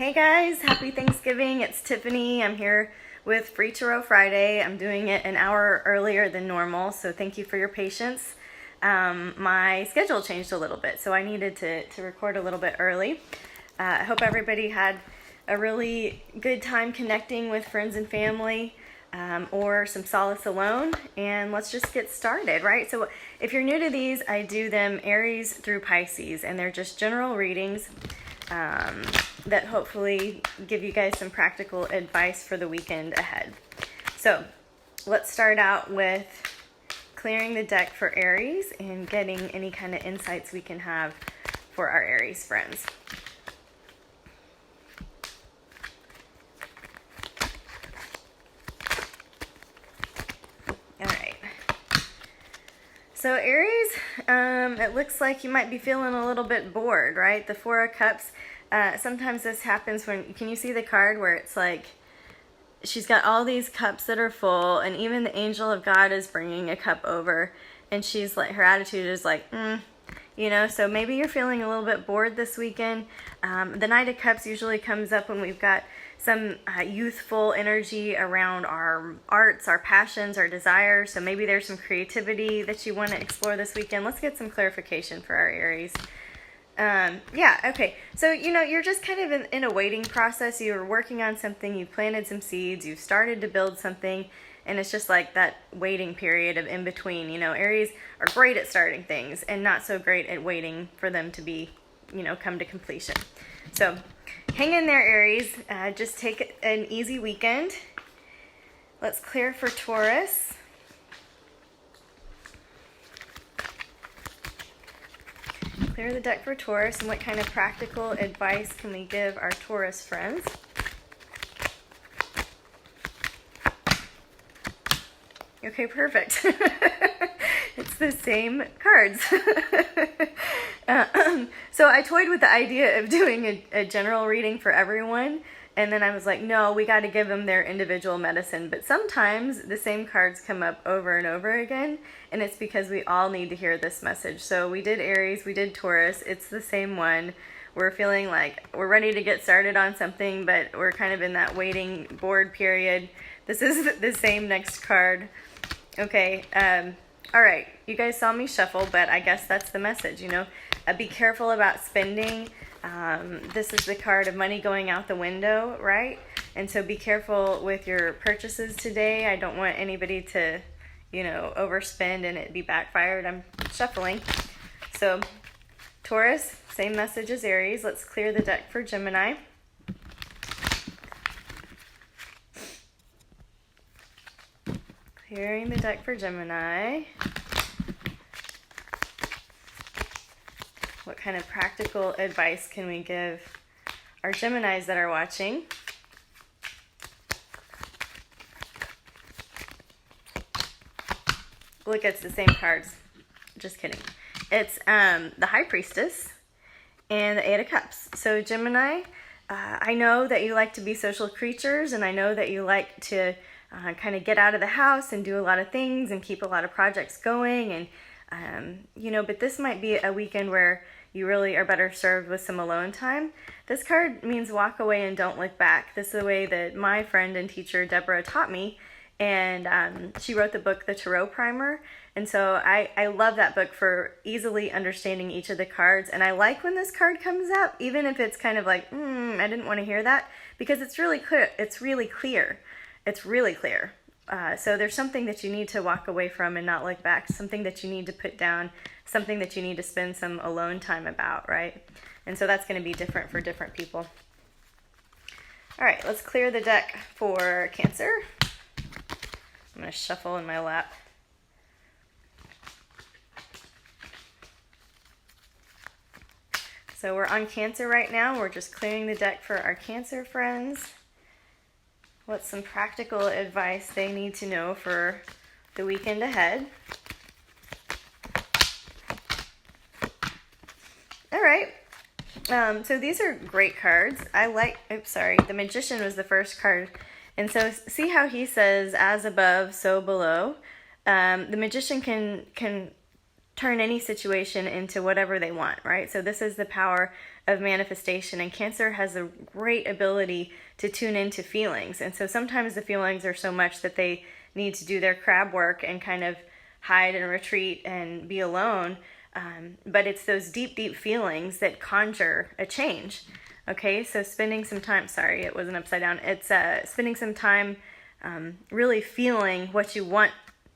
Hey guys, happy Thanksgiving. It's Tiffany. I'm here with Free Tarot Friday. I'm doing it an hour earlier than normal, so thank you for your patience. My schedule changed a little bit, so I needed to record a little bit early. I hope everybody had a really good time connecting with friends and family, or some solace alone, and let's just get started, right? So if you're new to these, I do them Aries through Pisces, and they're just general readings that hopefully give you guys some practical advice for the weekend ahead. So let's start out with clearing the deck for Aries and getting any kind of insights we can have for our Aries friends. All right. So Aries, it looks like you might be feeling a little bit bored, right? The Four of Cups. Sometimes this happens when, can you see the card where it's like, she's got all these cups that are full, and even the angel of God is bringing a cup over, and she's like, her attitude is like, so maybe you're feeling a little bit bored this weekend. The Knight of Cups usually comes up when we've got some youthful energy around our arts, our passions, our desires. So maybe there's some creativity that you want to explore this weekend. Let's get some clarification for our Aries. Okay. So, you're just kind of in a waiting process. You're working on something, you've planted some seeds, you've started to build something, and it's just like that waiting period of in between. Aries are great at starting things and not so great at waiting for them to be, come to completion. So hang in there, Aries. Just take an easy weekend. Let's clear for Taurus. Clear the deck for Taurus, and what kind of practical advice can we give our Taurus friends? Okay, perfect. It's the same cards. So I toyed with the idea of doing a general reading for everyone, and then I was like, no, we got to give them their individual medicine. But sometimes the same cards come up over and over again, and it's because we all need to hear this message. So we did Aries, we did Taurus. It's the same one. We're feeling like we're ready to get started on something, but we're kind of in that waiting, bored period. This is the same next card. Okay, all right. You guys saw me shuffle, but I guess that's the message, Be careful about spending. This is the card of money going out the window, right? And so be careful with your purchases today. I don't want anybody to, overspend and it be backfired. I'm shuffling. So Taurus, same message as Aries. Let's clear the deck for Gemini. Clearing the deck for Gemini. What kind of practical advice can we give our Geminis that are watching? Look, it's the same cards. Just kidding. It's the High Priestess and the Eight of Cups. So Gemini, I know that you like to be social creatures, and I know that you like to kind of get out of the house and do a lot of things and keep a lot of projects going. And, but this might be a weekend where you really are better served with some alone time. This card means walk away and don't look back. This is the way that my friend and teacher Deborah taught me, and she wrote the book, The Tarot Primer. And so I love that book for easily understanding each of the cards. And I like when this card comes up, even if it's kind of like, I didn't want to hear that, because it's really clear. It's really clear. It's really clear. So there's something that you need to walk away from and not look back, something that you need to put down, something that you need to spend some alone time about, right? And so that's going to be different for different people. All right, let's clear the deck for Cancer. I'm going to shuffle in my lap. So we're on Cancer right now. We're just clearing the deck for our Cancer friends. What's some practical advice they need to know for the weekend ahead? All right. So these are great cards. The Magician was the first card. And so see how he says, as above, so below. The Magician can turn any situation into whatever they want, right? So this is the power of manifestation, and Cancer has a great ability to tune into feelings. And so sometimes the feelings are so much that they need to do their crab work and kind of hide and retreat and be alone. But it's those deep, deep feelings that conjure a change. Okay, so spending some time, sorry, it wasn't upside down. It's spending some time really feeling what you want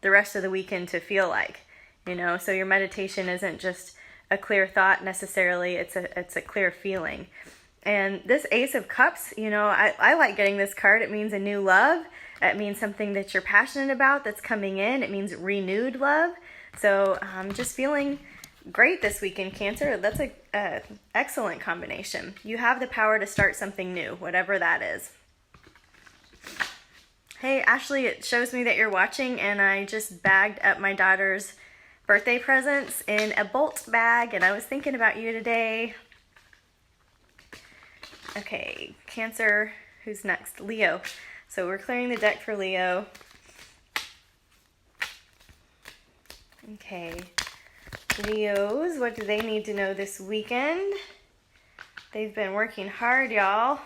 the rest of the weekend to feel like, you know. So your meditation isn't just a clear thought necessarily, it's a clear feeling. And this Ace of Cups, you know, I like getting this card. It means a new love. It means something that you're passionate about that's coming in. It means renewed love. So just feeling great this weekend, Cancer. That's a excellent combination. You have the power to start something new, whatever that is. Hey, Ashley, it shows me that you're watching, and I just bagged up my daughter's birthday presents in a Bolt bag, and I was thinking about you today. Okay, Cancer, who's next? Leo. So we're clearing the deck for Leo. Okay, Leos, what do they need to know this weekend? They've been working hard, y'all.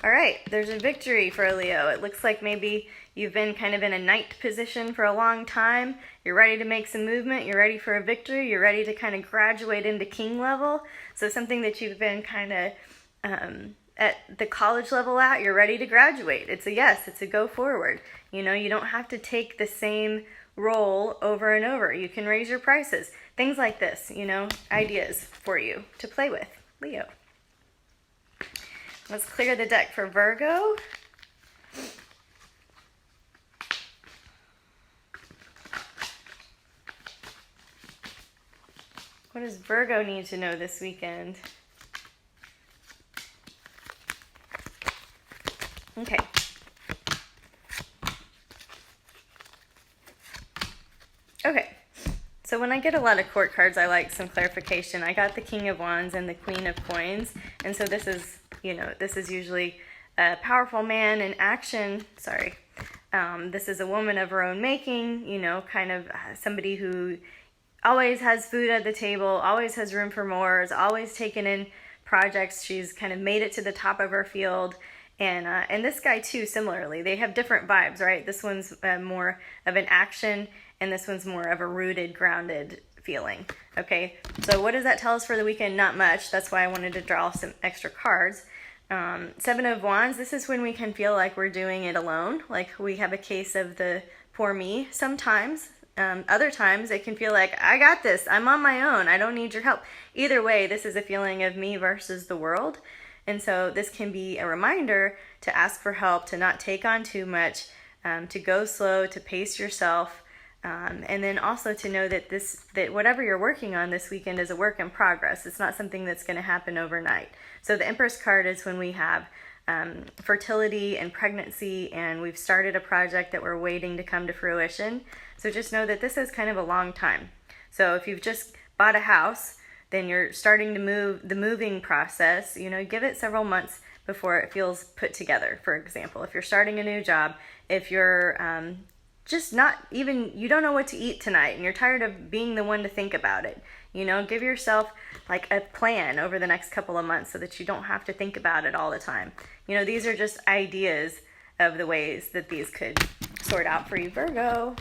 All right, there's a victory for a Leo. It looks like maybe you've been kind of in a knight position for a long time. You're ready to make some movement. You're ready for a victory. You're ready to kind of graduate into king level. So something that you've been kind of at the college level at, you're ready to graduate. It's a yes. It's a go forward. You know, you don't have to take the same role over and over. You can raise your prices. Things like this, you know, ideas for you to play with, Leo. Let's clear the deck for Virgo. What does Virgo need to know this weekend? Okay. Okay. So when I get a lot of court cards, I like some clarification. I got the King of Wands and the Queen of Coins. And so this is, you know, this is usually a powerful man in action. Sorry. This is a woman of her own making, you know, kind of somebody who always has food at the table, always has room for more, is always taking in projects. She's kind of made it to the top of her field. And this guy too, similarly, they have different vibes, right? This one's more of an action, and this one's more of a rooted, grounded feeling. Okay, so what does that tell us for the weekend? Not much. That's why I wanted to draw some extra cards. Seven of Wands, this is when we can feel like we're doing it alone, like we have a case of the poor me sometimes. Other times it can feel like, I got this, I'm on my own, I don't need your help. Either way, this is a feeling of me versus the world. And so this can be a reminder to ask for help, to not take on too much, to go slow, to pace yourself, and then also to know that that whatever you're working on this weekend is a work in progress. It's not something that's going to happen overnight. So the Empress card is when we have fertility and pregnancy, and we've started a project that we're waiting to come to fruition. So just know that this is kind of a long time. So if you've just bought a house, then you're starting to move, the moving process, you know, give it several months before it feels put together. For example, if you're starting a new job, if you're just not even, you don't know what to eat tonight and you're tired of being the one to think about it, you know, give yourself like a plan over the next couple of months so that you don't have to think about it all the time. You know, these are just ideas of the ways that these could sort out for you, Virgo.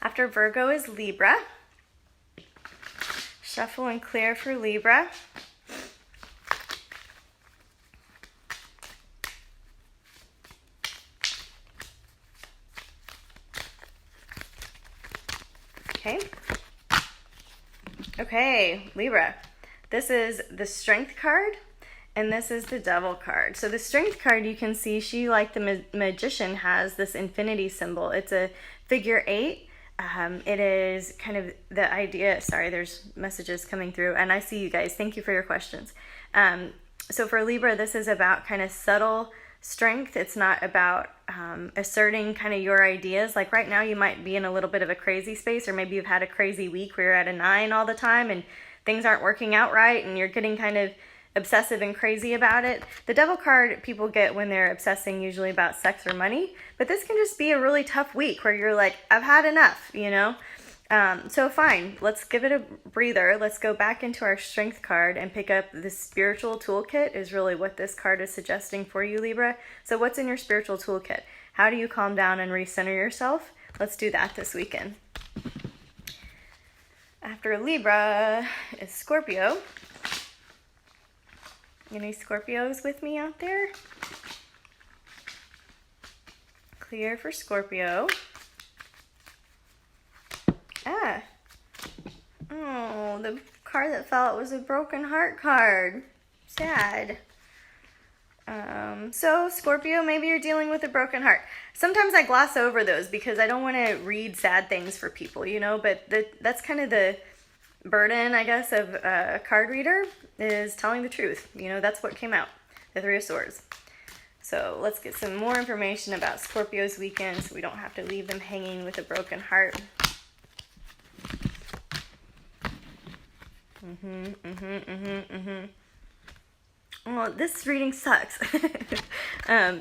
After Virgo is Libra. Shuffle and clear for Libra. Okay. Okay, Libra. This is the Strength card, and this is the Devil card. So the Strength card, you can see she, like the Magician, has this infinity symbol. It's a figure 8. It is kind of the idea, sorry, there's messages coming through, and I see you guys. Thank you for your questions. So for Libra, this is about kind of subtle strength. It's not about asserting kind of your ideas. Like right now, you might be in a little bit of a crazy space, or maybe you've had a crazy week where you're at a 9 all the time and things aren't working out right, and you're getting kind of obsessive and crazy about it. The Devil card people get when they're obsessing usually about sex or money, but this can just be a really tough week where you're like, I've had enough, you know? So fine, let's give it a breather. Let's go back into our strength card and pick up the spiritual toolkit is really what this card is suggesting for you, Libra. So what's in your spiritual toolkit? How do you calm down and recenter yourself? Let's do that this weekend. After Libra is Scorpio. Any Scorpios with me out there? Clear for Scorpio. Oh, the card that fell out was a broken heart card. Sad. So Scorpio, maybe you're dealing with a broken heart. Sometimes I gloss over those because I don't want to read sad things for people, you know, but that's kind of the burden, I guess, of a card reader is telling the truth. You know, that's what came out, the Three of Swords. So let's get some more information about Scorpio's weekend so we don't have to leave them hanging with a broken heart. Oh, this reading sucks.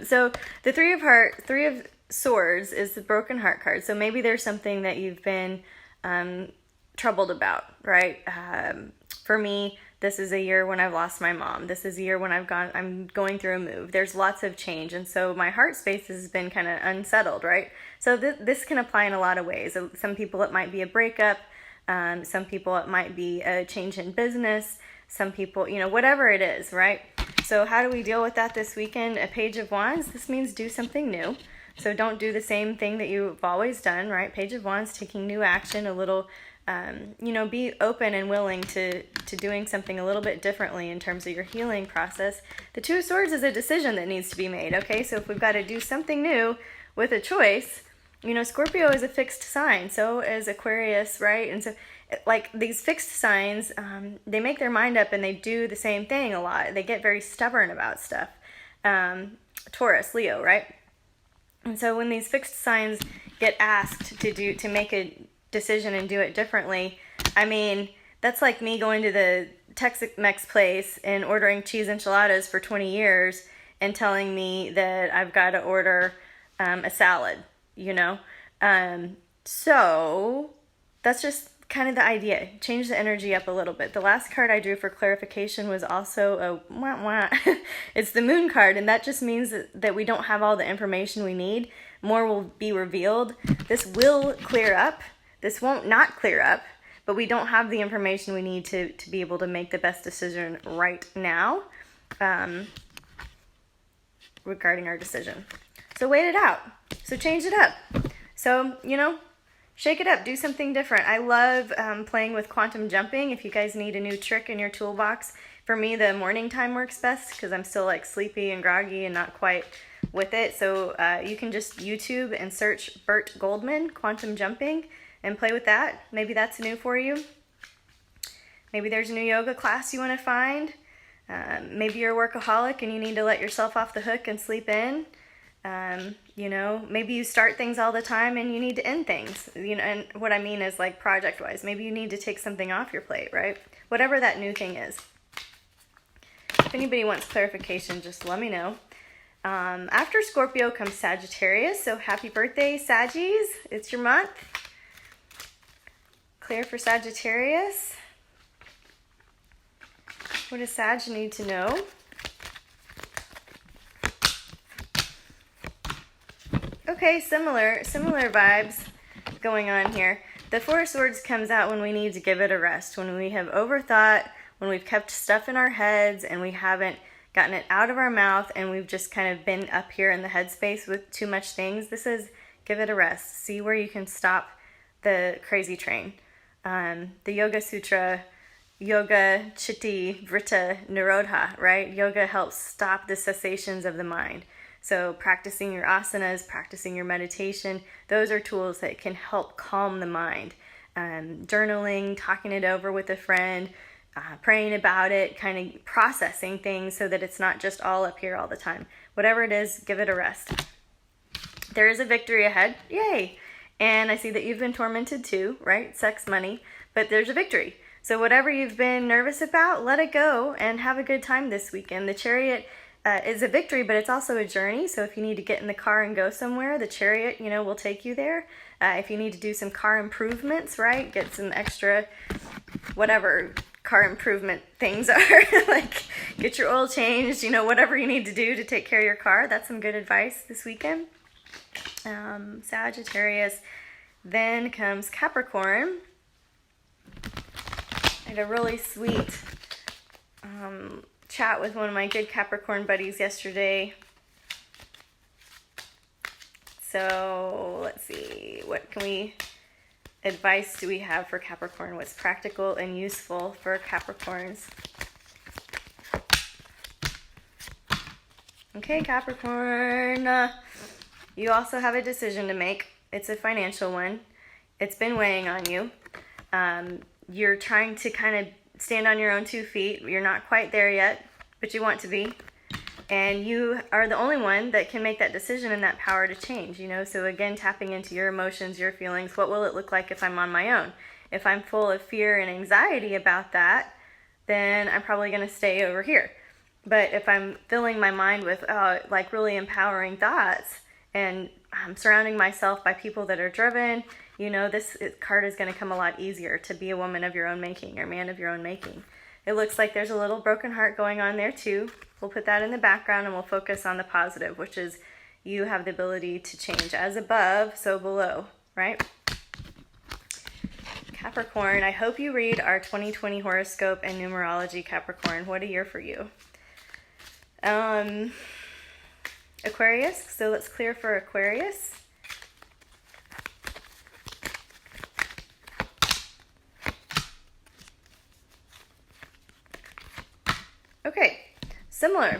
So the Three of Swords is the broken heart card. So maybe there's something that you've been troubled about, right? For me, this is a year when I've lost my mom. This is a year when I'm going through a move. There's lots of change. And so my heart space has been kind of unsettled, right? So this can apply in a lot of ways. Some people, it might be a breakup. Some people, it might be a change in business. Some people, you know, whatever it is, right? So how do we deal with that this weekend? A Page of Wands, this means do something new. So don't do the same thing that you've always done, right? Page of Wands, taking new action, a little, you know, be open and willing to doing something a little bit differently in terms of your healing process. The Two of Swords is a decision that needs to be made, okay? So if we've got to do something new with a choice, you know, Scorpio is a fixed sign, so is Aquarius, right? And so, like, these fixed signs, they make their mind up and they do the same thing a lot. They get very stubborn about stuff. Taurus, Leo, right? And so when these fixed signs get asked to make a decision and do it differently, I mean, that's like me going to the Tex-Mex place and ordering cheese enchiladas for 20 years and telling me that I've got to order a salad. You know, so that's just kind of the idea. Change the energy up a little bit. The last card I drew for clarification was also a wah wah. It's the Moon card, and that just means that we don't have all the information we need. More will be revealed. This will clear up. This won't not clear up, but we don't have the information we need to be able to make the best decision right now regarding our decision. So wait it out. So change it up. So, you know, shake it up. Do something different. I love playing with quantum jumping. If you guys need a new trick in your toolbox, for me, the morning time works best because I'm still like sleepy and groggy and not quite with it. So you can just YouTube and search Bert Goldman, quantum jumping, and play with that. Maybe that's new for you. Maybe there's a new yoga class you want to find. Maybe you're a workaholic and you need to let yourself off the hook and sleep in. You know, maybe you start things all the time and you need to end things, you know, and what I mean is like project wise, maybe you need to take something off your plate, right? Whatever that new thing is. If anybody wants clarification, just let me know. After Scorpio comes Sagittarius, so happy birthday, Saggies. It's your month. Clear for Sagittarius. What does Sag need to know? Okay, similar vibes going on here. The Four of Swords comes out when we need to give it a rest, when we have overthought, when we've kept stuff in our heads and we haven't gotten it out of our mouth and we've just kind of been up here in the headspace with too much things. This is give it a rest. See where you can stop the crazy train. The Yoga Sutra, Yoga Chitti Vritta Nirodha, right? Yoga helps stop the cessations of the mind. So practicing your asanas, practicing your meditation, those are tools that can help calm the mind. Journaling, talking it over with a friend, praying about it, kind of processing things so that it's not just all up here all the time. Whatever it is, give it a rest. There is a victory ahead. Yay! And I see that you've been tormented too, right? Sex, money. But there's a victory. So whatever you've been nervous about, let it go and have a good time this weekend. The Chariot is a victory, but it's also a journey. So if you need to get in the car and go somewhere, the Chariot, will take you there. If you need to do some car improvements, right? Get some extra, whatever car improvement things are, like get your oil changed, whatever you need to do to take care of your car. That's some good advice this weekend. Sagittarius. Then comes Capricorn. I had a really sweet chat with one of my good Capricorn buddies yesterday. So let's see, what advice do we have for Capricorn? What's practical and useful for Capricorns? Okay, Capricorn, you also have a decision to make. It's a financial one. It's been weighing on you. You're trying to kind of stand on your own 2 feet. You're not quite there yet, but you want to be. And you are the only one that can make that decision and that power to change, So again, tapping into your emotions, your feelings. What will it look like if I'm on my own? If I'm full of fear and anxiety about that, then I'm probably going to stay over here. But if I'm filling my mind with like really empowering thoughts, and I'm surrounding myself by people that are driven, this card is going to come a lot easier to be a woman of your own making or man of your own making. It looks like there's a little broken heart going on there too. We'll put that in the background and we'll focus on the positive, which is you have the ability to change. As above, so below, right? Capricorn, I hope you read our 2020 horoscope and numerology, Capricorn. What a year for you. Aquarius, so let's clear for Aquarius. Okay, similar.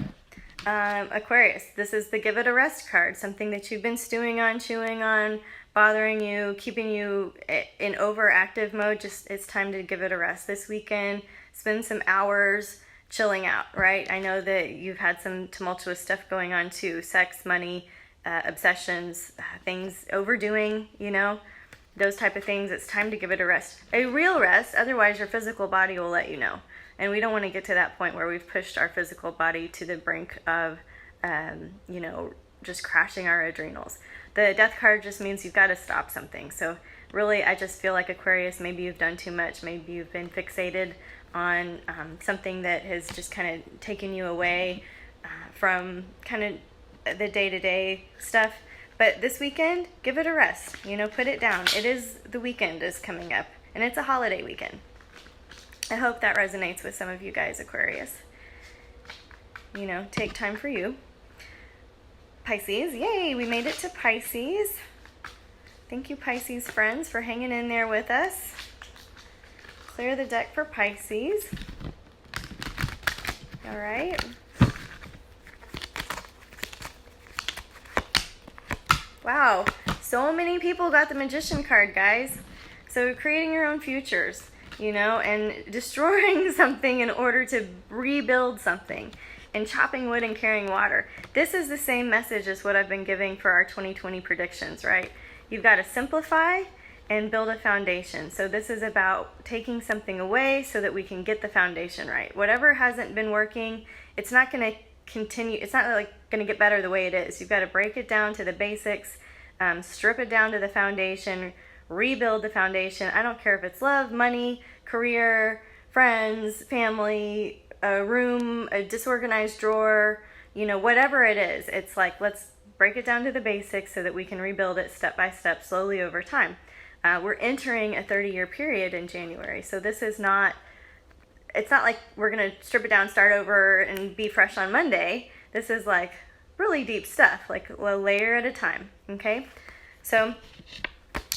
Aquarius, this is the give it a rest card, something that you've been stewing on, chewing on, bothering you, keeping you in overactive mode. Just it's time to give it a rest this weekend. Spend some hours chilling out, right? I know that you've had some tumultuous stuff going on too. Sex, money, obsessions, things, overdoing, those type of things. It's time to give it a rest. A real rest, otherwise your physical body will let you know. And we don't want to get to that point where we've pushed our physical body to the brink of, just crashing our adrenals. The death card just means you've got to stop something. So really, I just feel like Aquarius, maybe you've done too much. Maybe you've been fixated on something that has just kind of taken you away from kind of the day-to-day stuff. But this weekend, give it a rest. Put it down. The weekend is coming up, and it's a holiday weekend. I hope that resonates with some of you guys, Aquarius. Take time for you. Pisces, yay, we made it to Pisces. Thank you, Pisces friends, for hanging in there with us. Clear the deck for Pisces. All right. Wow, so many people got the Magician card, guys. So creating your own futures, and destroying something in order to rebuild something, and chopping wood and carrying water. This is the same message as what I've been giving for our 2020 predictions, right? You've got to simplify and build a foundation. So this is about taking something away so that we can get the foundation right. Whatever hasn't been working, it's not going to continue. It's not like going to get better the way it is. You've got to break it down to the basics, strip it down to the foundation, rebuild the foundation. I don't care if it's love, money, career, friends, family, a room, a disorganized drawer, whatever it is. It's like, let's break it down to the basics so that we can rebuild it step by step, slowly over time. We're entering a 30-year period in January. So this is not, it's not like we're going to strip it down, start over, and be fresh on Monday. This is like really deep stuff, like a layer at a time, okay? So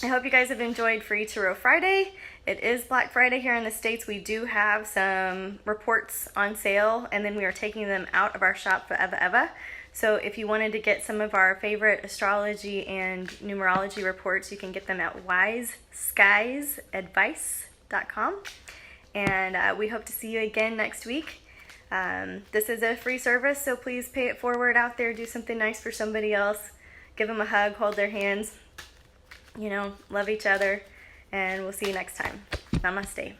I hope you guys have enjoyed Free Tarot Friday. It is Black Friday here in the States. We do have some reports on sale, and then we are taking them out of our shop forever. So if you wanted to get some of our favorite astrology and numerology reports, you can get them at wiseskiesadvice.com. And we hope to see you again next week. This is a free service, so please pay it forward out there. Do something nice for somebody else. Give them a hug, hold their hands. Love each other. And we'll see you next time. Namaste.